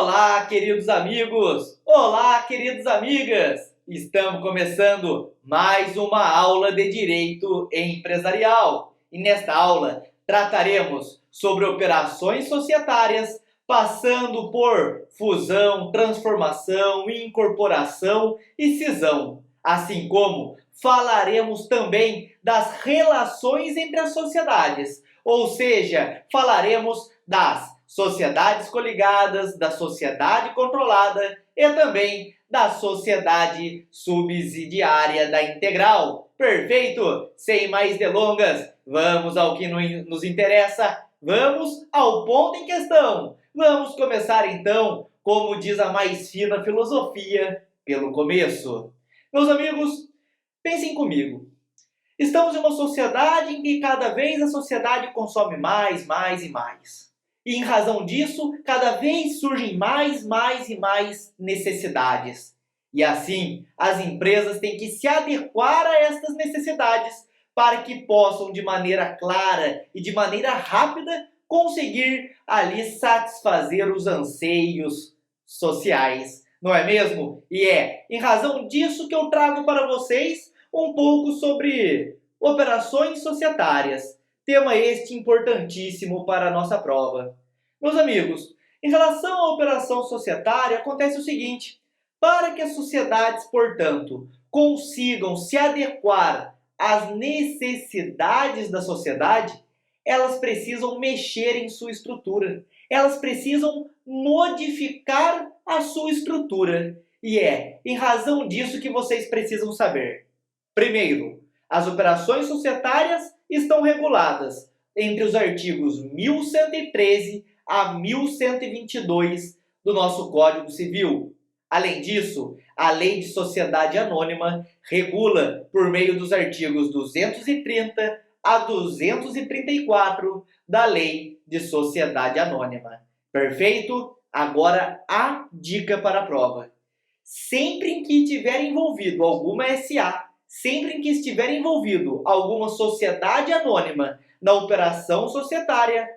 Olá, queridos amigos! Olá, queridas amigas! Estamos começando mais uma aula de Direito Empresarial. E nesta aula trataremos sobre operações societárias, passando por fusão, transformação, incorporação e cisão. Assim como falaremos também das relações entre as sociedades, ou seja, falaremos das sociedades coligadas, da sociedade controlada e também da sociedade subsidiária da integral. Perfeito? Sem mais delongas, vamos ao que nos interessa, vamos ao ponto em questão. Vamos começar então, como diz a mais fina filosofia, pelo começo. Meus amigos, pensem comigo. Estamos em uma sociedade em que cada vez a sociedade consome mais e mais. E em razão disso, cada vez surgem mais e mais necessidades. E assim, as empresas têm que se adequar a estas necessidades para que possam, de maneira clara e de maneira rápida, conseguir ali satisfazer os anseios sociais. Não é mesmo? E é em razão disso que eu trago para vocês um pouco sobre operações societárias. Tema este importantíssimo para a nossa prova. Meus amigos, em relação à operação societária, acontece o seguinte: para que as sociedades, portanto, consigam se adequar às necessidades da sociedade, elas precisam mexer em sua estrutura. Elas precisam modificar a sua estrutura. E é em razão disso que vocês precisam saber. Primeiro, as operações societárias estão reguladas entre os artigos 1113 a 1122 do nosso Código Civil. Além disso, a Lei de Sociedade Anônima regula por meio dos artigos 230 a 234 da Lei de Sociedade Anônima. Perfeito? Agora a dica para a prova. Sempre em que tiver envolvido alguma SA, sempre em que estiver envolvido alguma sociedade anônima na operação societária,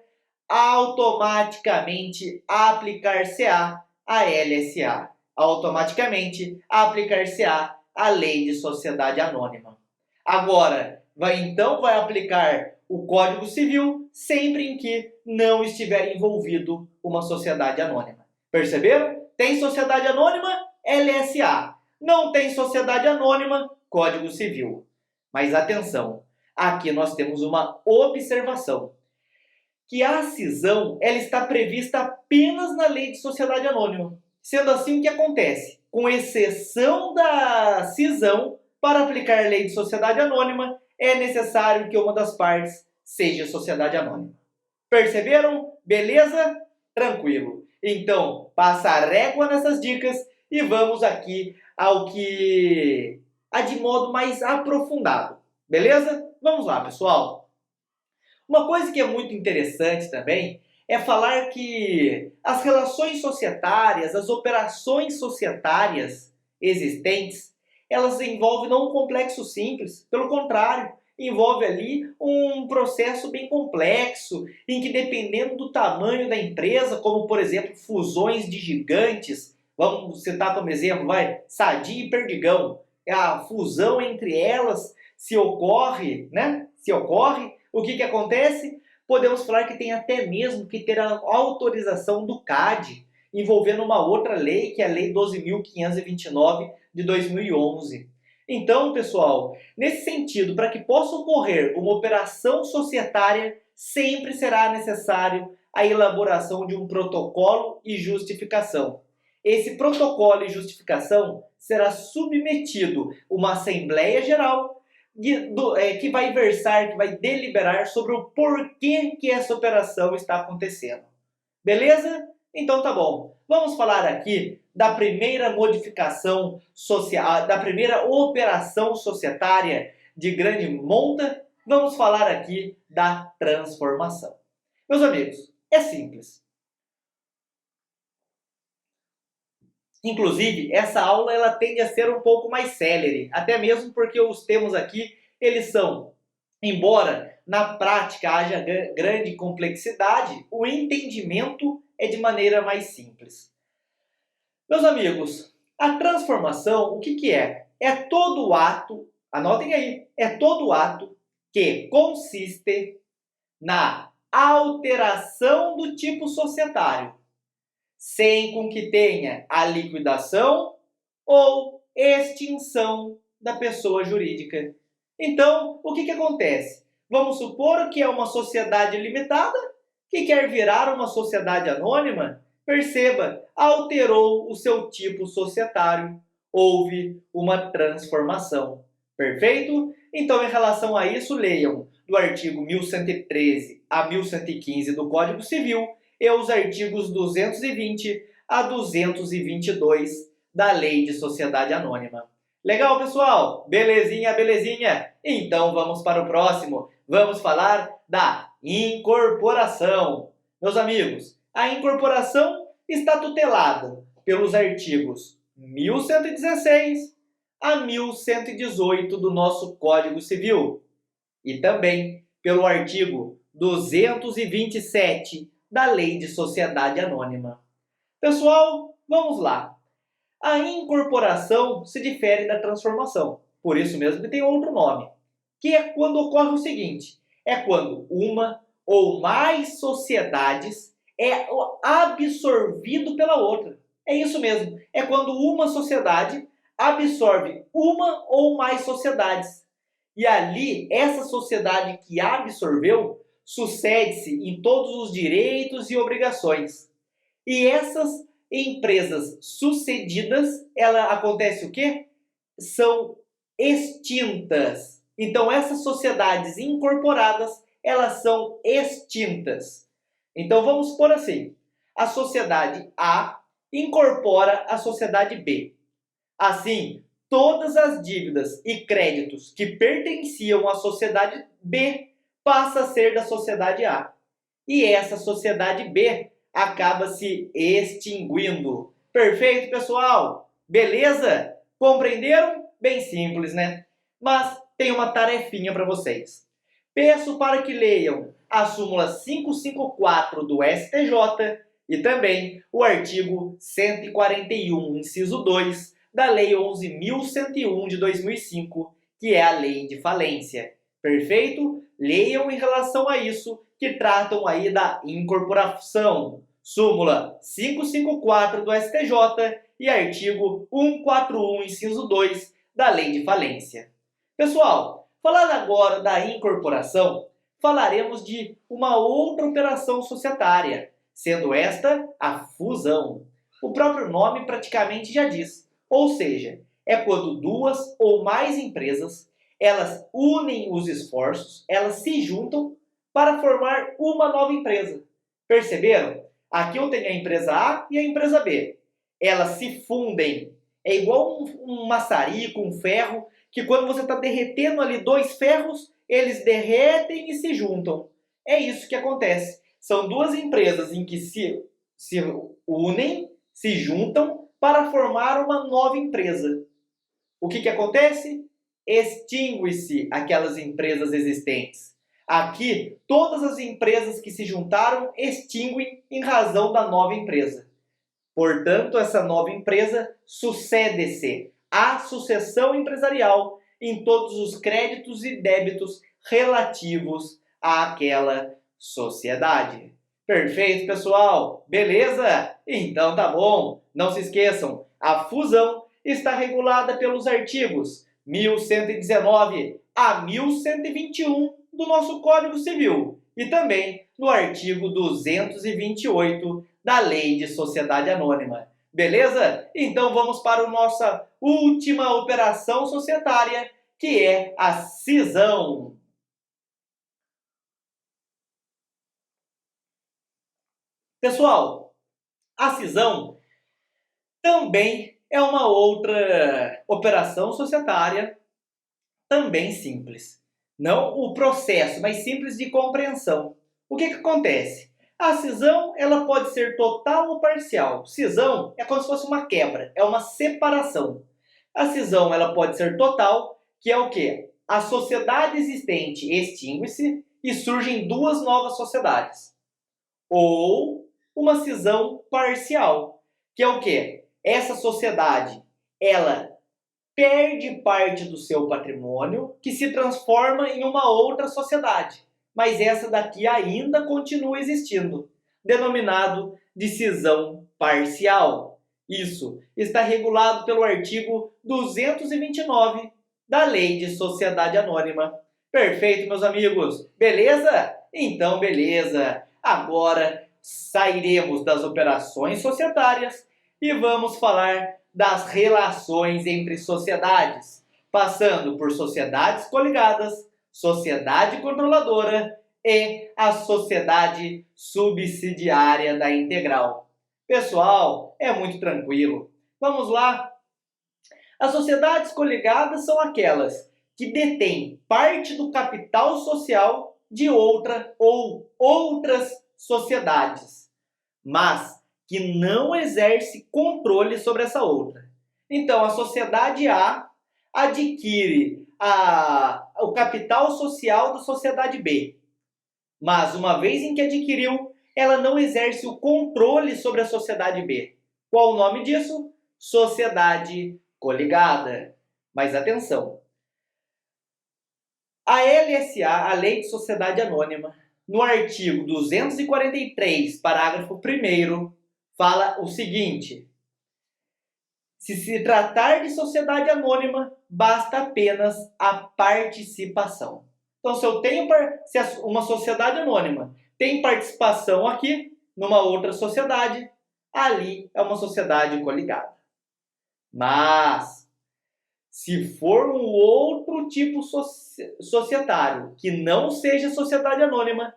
automaticamente aplicar-se-á a LSA. Automaticamente aplicar-se-á a Lei de Sociedade Anônima. Agora, vai aplicar o Código Civil sempre em que não estiver envolvido uma sociedade anônima. Perceberam? Tem sociedade anônima? LSA. Não tem sociedade anônima? Código Civil. Mas atenção, aqui nós temos uma observação, que a cisão ela está prevista apenas na Lei de Sociedade Anônima. Sendo assim, o que acontece? Com exceção da cisão, para aplicar a Lei de Sociedade Anônima, é necessário que uma das partes seja sociedade anônima. Perceberam? Beleza? Tranquilo. Então, passa a régua nessas dicas e vamos aqui ao que de modo mais aprofundado. Beleza? Vamos lá, pessoal. Uma coisa que é muito interessante também é falar que as relações societárias, as operações societárias existentes, elas envolvem não um complexo simples, pelo contrário, envolve ali um processo bem complexo, em que dependendo do tamanho da empresa, como por exemplo fusões de gigantes, vamos citar como exemplo, Sadia e Perdigão, a fusão entre elas se ocorre, o que acontece? Podemos falar que tem até mesmo que ter a autorização do CAD, envolvendo uma outra lei, que é a Lei 12.529 de 2011. Então, pessoal, nesse sentido, para que possa ocorrer uma operação societária, sempre será necessário a elaboração de um protocolo e justificação. Esse protocolo e justificação será submetido a uma Assembleia Geral que vai versar, que vai deliberar sobre o porquê que essa operação está acontecendo. Beleza? Então tá bom. Vamos falar aqui da primeira modificação social, da primeira operação societária de grande monta. Vamos falar aqui da transformação. Meus amigos, é simples. Inclusive, essa aula ela tende a ser um pouco mais célere, até mesmo porque os termos aqui, eles são, embora na prática haja grande complexidade, o entendimento é de maneira mais simples. Meus amigos, a transformação, o que que é? É todo ato, anotem aí, é todo ato que consiste na alteração do tipo societário, sem com que tenha a liquidação ou extinção da pessoa jurídica. Então, o que que acontece? Vamos supor que é uma sociedade limitada que quer virar uma sociedade anônima. Perceba, alterou o seu tipo societário, houve uma transformação. Perfeito? Então, em relação a isso, leiam do artigo 1113 a 1115 do Código Civil e os artigos 220 a 222 da Lei de Sociedade Anônima. Legal, pessoal? Belezinha, belezinha? Então vamos para o próximo. Vamos falar da incorporação. Meus amigos, a incorporação está tutelada pelos artigos 1116 a 1118 do nosso Código Civil e também pelo artigo 227 da Lei de Sociedade Anônima. Pessoal, vamos lá. A incorporação se difere da transformação, por isso mesmo que tem outro nome, que é quando ocorre o seguinte, é quando uma ou mais sociedades é absorvido pela outra. É isso mesmo, é quando uma sociedade absorve uma ou mais sociedades. E ali, essa sociedade que absorveu sucede-se em todos os direitos e obrigações. E essas empresas sucedidas, ela acontece o quê? São extintas. Então essas sociedades incorporadas, elas são extintas. Então vamos supor assim, a sociedade A incorpora a sociedade B. Assim, todas as dívidas e créditos que pertenciam à sociedade B passam a ser da sociedade A. E essa sociedade B acaba se extinguindo. Perfeito, pessoal? Beleza? Compreenderam? Bem simples, né? Mas tem uma tarefinha para vocês. Peço para que leiam a súmula 554 do STJ e também o artigo 141, inciso 2, da Lei 11.101 de 2005, que é a Lei de Falência. Perfeito? Leiam em relação a isso, que tratam aí da incorporação. Súmula 554 do STJ e artigo 141, inciso 2 da Lei de Falência. Pessoal, falando agora da incorporação, falaremos de uma outra operação societária, sendo esta a fusão. O próprio nome praticamente já diz, ou seja, é quando duas ou mais empresas, elas unem os esforços, elas se juntam para formar uma nova empresa. Perceberam? Aqui eu tenho a empresa A e a empresa B. Elas se fundem. É igual um maçarico, um ferro, que quando você está derretendo ali dois ferros, eles derretem e se juntam. É isso que acontece. São duas empresas em que se unem, se juntam para formar uma nova empresa. O que acontece? Extingue-se aquelas empresas existentes. Aqui, todas as empresas que se juntaram extinguem em razão da nova empresa. Portanto, essa nova empresa sucede-se à sucessão empresarial em todos os créditos e débitos relativos àquela sociedade. Perfeito, pessoal? Beleza? Então tá bom. Não se esqueçam, a fusão está regulada pelos artigos 1119 a 1121 do nosso Código Civil e também no artigo 228 da Lei de Sociedade Anônima. Beleza? Então vamos para a nossa última operação societária, que é a cisão. Pessoal, a cisão também é uma outra operação societária, também simples. Não o processo, mas simples de compreensão. O que acontece? A cisão ela pode ser total ou parcial. Cisão é como se fosse uma quebra, é uma separação. A cisão ela pode ser total, que é o quê? A sociedade existente extingue-se e surgem duas novas sociedades. Ou uma cisão parcial, que é o quê? essa sociedade, ela perde parte do seu patrimônio que se transforma em uma outra sociedade, mas essa daqui ainda continua existindo, denominado de cisão parcial. Isso está regulado pelo artigo 229 da Lei de Sociedade Anônima. Perfeito, meus amigos? Beleza? Então, beleza. Agora sairemos das operações societárias e vamos falar das relações entre sociedades, passando por sociedades coligadas, sociedade controladora e a sociedade subsidiária da integral. Pessoal, é muito tranquilo. Vamos lá. As sociedades coligadas são aquelas que detêm parte do capital social de outra ou outras sociedades, mas que não exerce controle sobre essa outra. Então, a sociedade A adquire o capital social da sociedade B, mas uma vez em que adquiriu, ela não exerce o controle sobre a sociedade B. Qual o nome disso? Sociedade coligada. Mas atenção! A LSA, a Lei de Sociedade Anônima, no artigo 243, parágrafo 1º, fala o seguinte: se tratar de sociedade anônima, basta apenas a participação. Então, se uma sociedade anônima tem participação aqui, numa outra sociedade, ali é uma sociedade coligada. Mas, se for um outro tipo societário, que não seja sociedade anônima,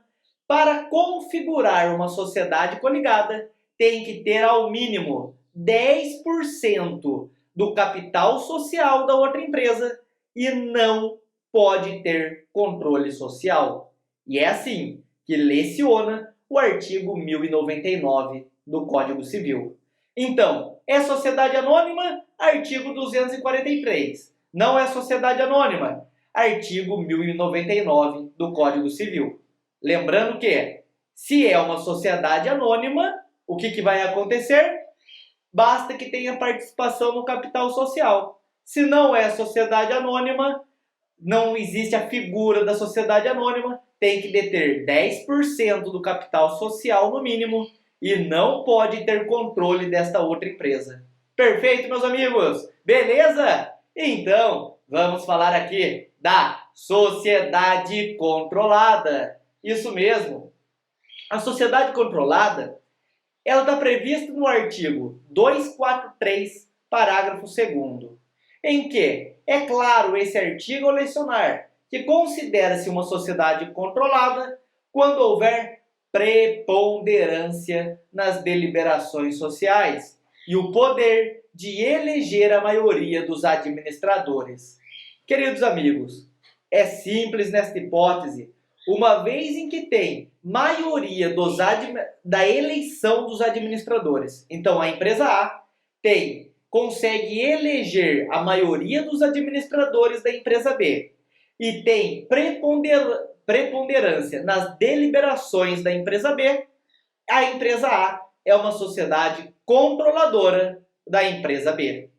para configurar uma sociedade coligada, tem que ter ao mínimo 10% do capital social da outra empresa e não pode ter controle social. E é assim que leciona o artigo 1099 do Código Civil. Então, é sociedade anônima? Artigo 243. Não é sociedade anônima? Artigo 1099 do Código Civil. Lembrando que, se é uma sociedade anônima, o que vai acontecer? Basta que tenha participação no capital social. Se não é sociedade anônima, não existe a figura da sociedade anônima, tem que deter 10% do capital social no mínimo e não pode ter controle desta outra empresa. Perfeito, meus amigos? Beleza? Então, vamos falar aqui da sociedade controlada. Isso mesmo. A sociedade controlada, ela está prevista no artigo 243, parágrafo 2º, em que, é claro, esse artigo ao lecionar que considera-se uma sociedade controlada quando houver preponderância nas deliberações sociais e o poder de eleger a maioria dos administradores. Queridos amigos, é simples nesta hipótese, uma vez em que tem maioria da eleição dos administradores. Então, a empresa A consegue eleger a maioria dos administradores da empresa B e tem preponderância nas deliberações da empresa B, a empresa A é uma sociedade controladora da empresa B.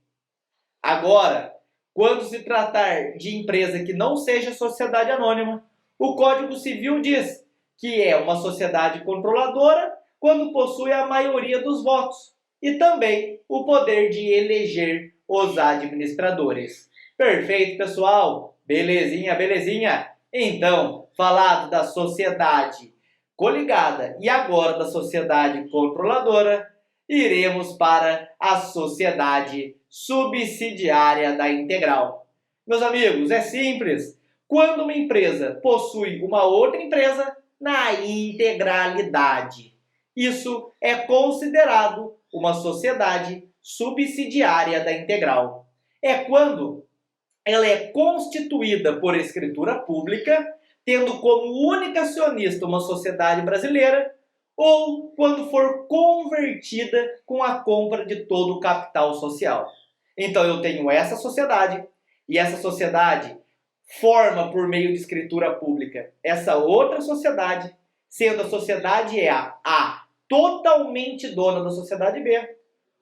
Agora, quando se tratar de empresa que não seja sociedade anônima, o Código Civil diz que é uma sociedade controladora quando possui a maioria dos votos e também o poder de eleger os administradores. Perfeito, pessoal? Belezinha, belezinha? Então, falado da sociedade coligada e agora da sociedade controladora, iremos para a sociedade subsidiária da integral. Meus amigos, é simples. Quando uma empresa possui uma outra empresa na integralidade, isso é considerado uma sociedade subsidiária da integral. É quando ela é constituída por escritura pública, tendo como única acionista uma sociedade brasileira, ou quando for convertida com a compra de todo o capital social. Então eu tenho essa sociedade, e essa sociedade forma por meio de escritura pública essa outra sociedade, sendo a sociedade A totalmente dona da sociedade B,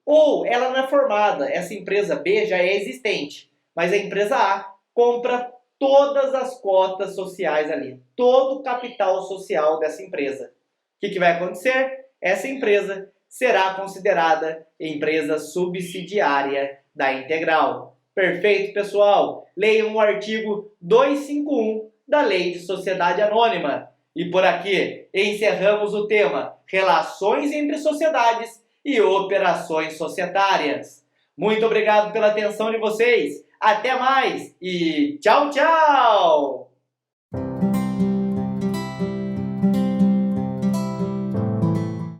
Ou ela não é formada, essa empresa B já é existente, mas a empresa A compra todas as cotas sociais ali, todo o capital social dessa empresa. O que vai acontecer? Essa empresa será considerada empresa subsidiária da Integral. Perfeito, pessoal? Leiam o artigo 251 da Lei de Sociedade Anônima. E por aqui encerramos o tema Relações entre Sociedades e Operações Societárias. Muito obrigado pela atenção de vocês. Até mais e tchau, tchau!